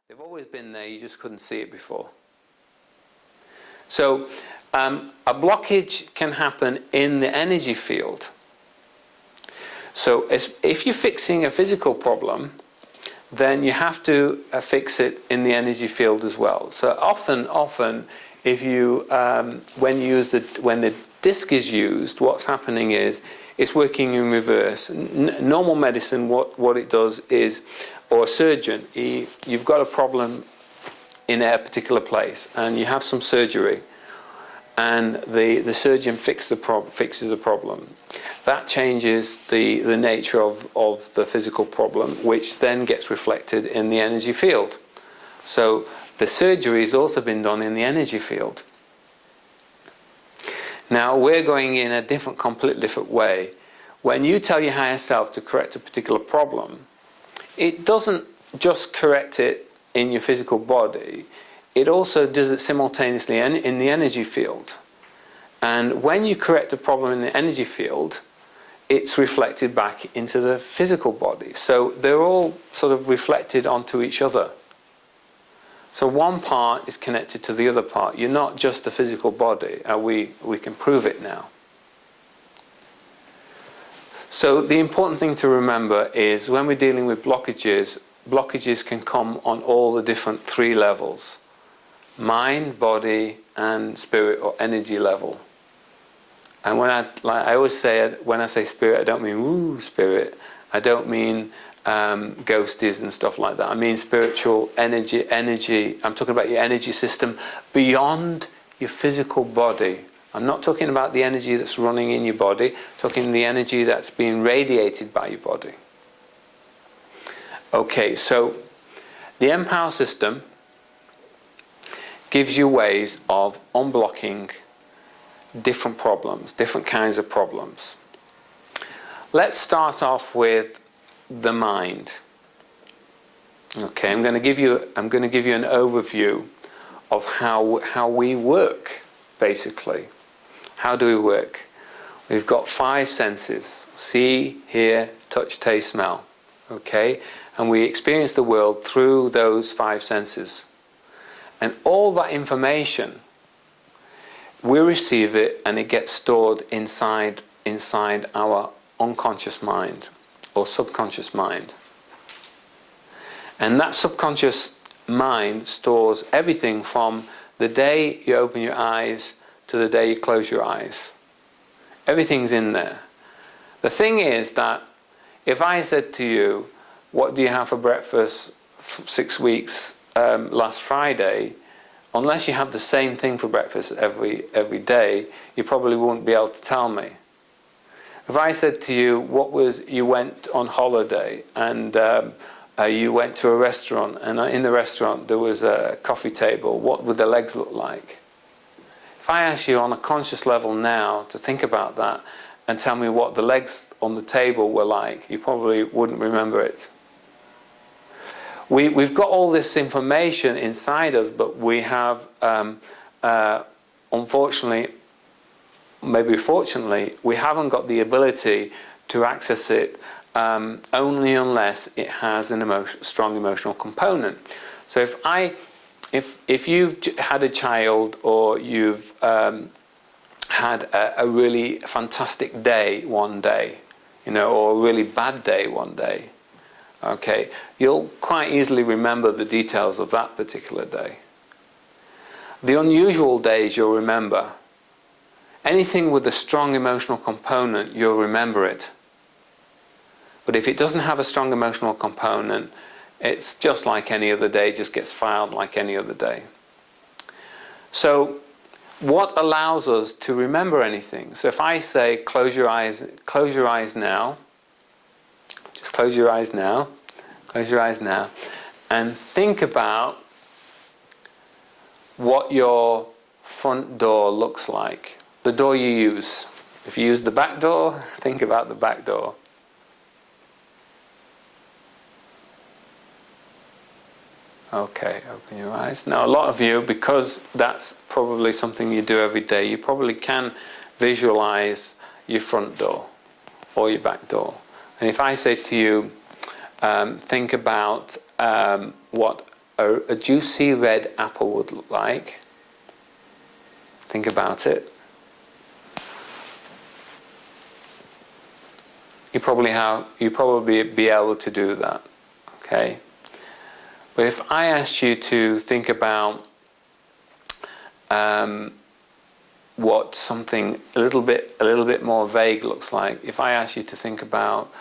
They've always been there, you just couldn't see it before. So a blockage can happen in the energy field. So if you're fixing a physical problem, then you have to fix it in the energy field as well. So often, if you when the disc is used, what's happening is it's working in reverse. Normal medicine, what it does is, or a surgeon, you've got a problem in a particular place, and you have some surgery, and the surgeon fixes the problem. That changes the nature of the physical problem, which then gets reflected in the energy field. So the surgery has also been done in the energy field. Now we're going in a completely different way. When you tell your higher self to correct a particular problem, it doesn't just correct it in your physical body, it also does it simultaneously in the energy field. And when you correct a problem in the energy field, it's reflected back into the physical body. So they're all sort of reflected onto each other. So one part is connected to the other part. You're not just the physical body. We can prove it now. So the important thing to remember is when we're dealing with blockages, blockages can come on all the different three levels: mind, body, and spirit or energy level. And when I always say, when I say spirit, I don't mean woo spirit. I don't mean ghosties and stuff like that. I mean spiritual energy. I'm talking about your energy system beyond your physical body. I'm not talking about the energy that's running in your body. I'm talking the energy that's being radiated by your body. Okay, so the EmPowerSystem gives you ways of unblocking different problems, different kinds of problems. Let's start off with the mind. Okay, I'm going to give you an overview of how we work, basically. How do we work? We've got 5 senses: see, hear, touch, taste, smell. Okay, and we experience the world through those 5 senses. And all that information, we receive it, and it gets stored inside our unconscious mind or subconscious mind. And that subconscious mind stores everything from the day you open your eyes to the day you close your eyes. Everything's in there. The thing is that if I said to you, what do you have for breakfast 6 weeks last Friday, unless you have the same thing for breakfast every day, you probably wouldn't be able to tell me. If I said to you, you went on holiday and you went to a restaurant, and in the restaurant there was a coffee table, what would the legs look like? If I ask you on a conscious level now to think about that and tell me what the legs on the table were like, you probably wouldn't remember it. We've got all this information inside us, but we have, unfortunately, maybe fortunately, we haven't got the ability to access it only unless it has a strong emotional component. So if you've had a child, or you've had a really fantastic day one day, or a really bad day one day, okay, you'll quite easily remember the details of that particular day. The unusual days you'll remember. Anything with a strong emotional component, you'll remember it. But if it doesn't have a strong emotional component, it's just like any other day, just gets filed like any other day. So what allows us to remember anything? So if I say close your eyes now, just close your eyes now, and think about what your front door looks like, the door you use. If you use the back door, think about the back door. Okay, open your eyes. Now a lot of you, because that's probably something you do every day, you probably can visualize your front door or your back door. And if I say to you, think about what a juicy red apple would look like? Think about it. You probably be able to do that, okay? But if I asked you to think about what something a little bit more vague looks like, if I asked you to think about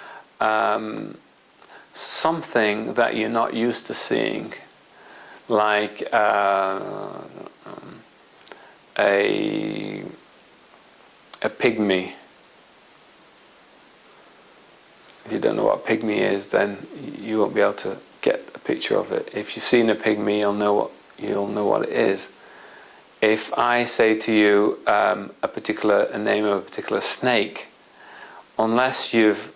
something that you're not used to seeing, like a pygmy. If you don't know what a pygmy is, then you won't be able to get a picture of it. If you've seen a pygmy, you'll know what it is. If I say to you a name of a particular snake, unless you've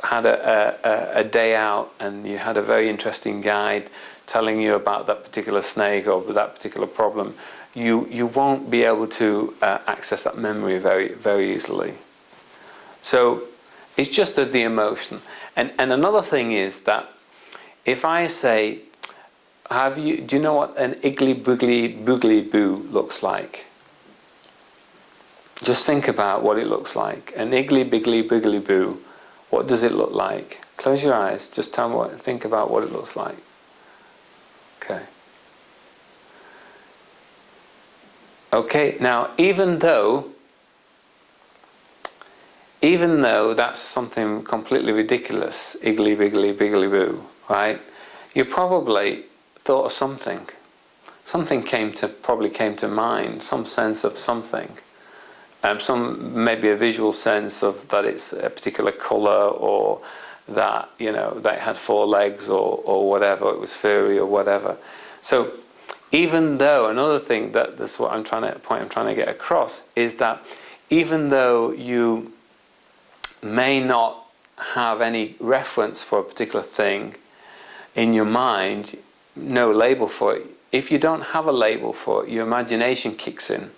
had a day out and you had a very interesting guide telling you about that particular snake or that particular problem, you won't be able to access that memory very easily. So it's just the emotion. And another thing is that if I say, do you know what an iggly boogly boo looks like? Just think about what it looks like. An iggly boogly boo. What does it look like? Close your eyes. Just think about what it looks like. Okay. Okay, now even though that's something completely ridiculous, iggly biggly boo, right? You probably thought of something. Something probably came to mind, some sense of something. Maybe a visual sense of that it's a particular colour, or that that it had 4 legs, or whatever, it was furry or whatever. So even though, another thing that's what I'm trying to get across is that even though you may not have any reference for a particular thing in your mind, no label for it, if you don't have a label for it, your imagination kicks in.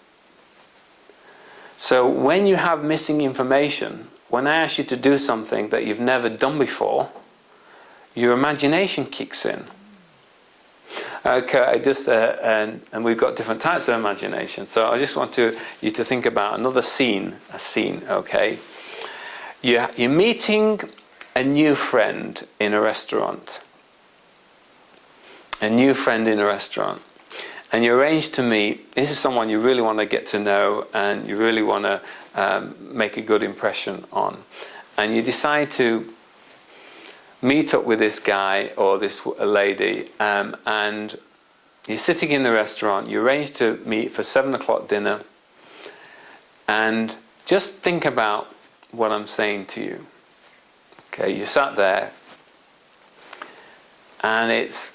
So when you have missing information, when I ask you to do something that you've never done before, your imagination kicks in. Okay, and we've got different types of imagination. So I just want you to think about another scene, okay? You're meeting a new friend in a restaurant. And you arrange to meet. This is someone you really want to get to know, and you really want to make a good impression on. And you decide to meet up with this guy or this lady, and you're sitting in the restaurant. You arrange to meet for 7 o'clock dinner, and just think about what I'm saying to you. Okay, you sat there, and it's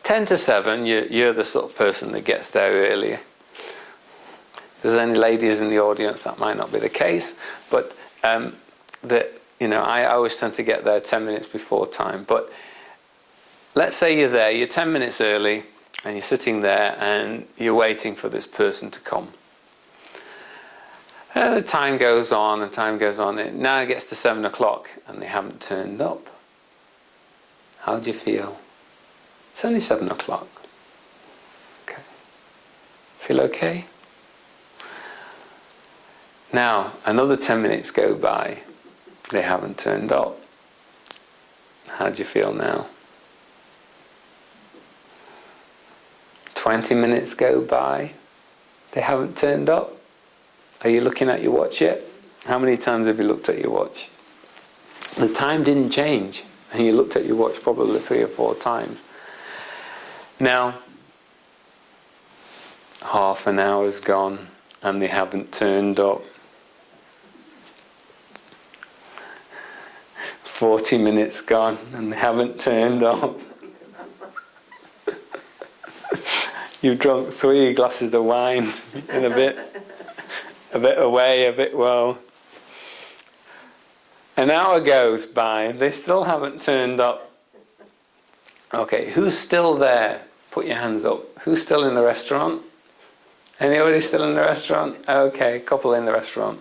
10 to 7, you're the sort of person that gets there early. If there's any ladies in the audience, that might not be the case, but I always tend to get there 10 minutes before time. But let's say you're there, you're 10 minutes early, and you're sitting there, and you're waiting for this person to come. And the time goes on, and now it gets to 7 o'clock, and they haven't turned up. How do you feel? It's only 7 o'clock. Okay. Feel okay? Now, another 10 minutes go by. They haven't turned up. How do you feel now? 20 minutes go by. They haven't turned up. Are you looking at your watch yet? How many times have you looked at your watch? The time didn't change, and you looked at your watch probably 3 or 4 times. Now, half an hour's gone, and they haven't turned up. 40 minutes gone, and they haven't turned up. You've drunk 3 glasses of wine in a bit away, a bit well. An hour goes by, and they still haven't turned up. Okay, who's still there? Put your hands up. Who's still in the restaurant? Anybody still in the restaurant? Okay, a couple in the restaurant.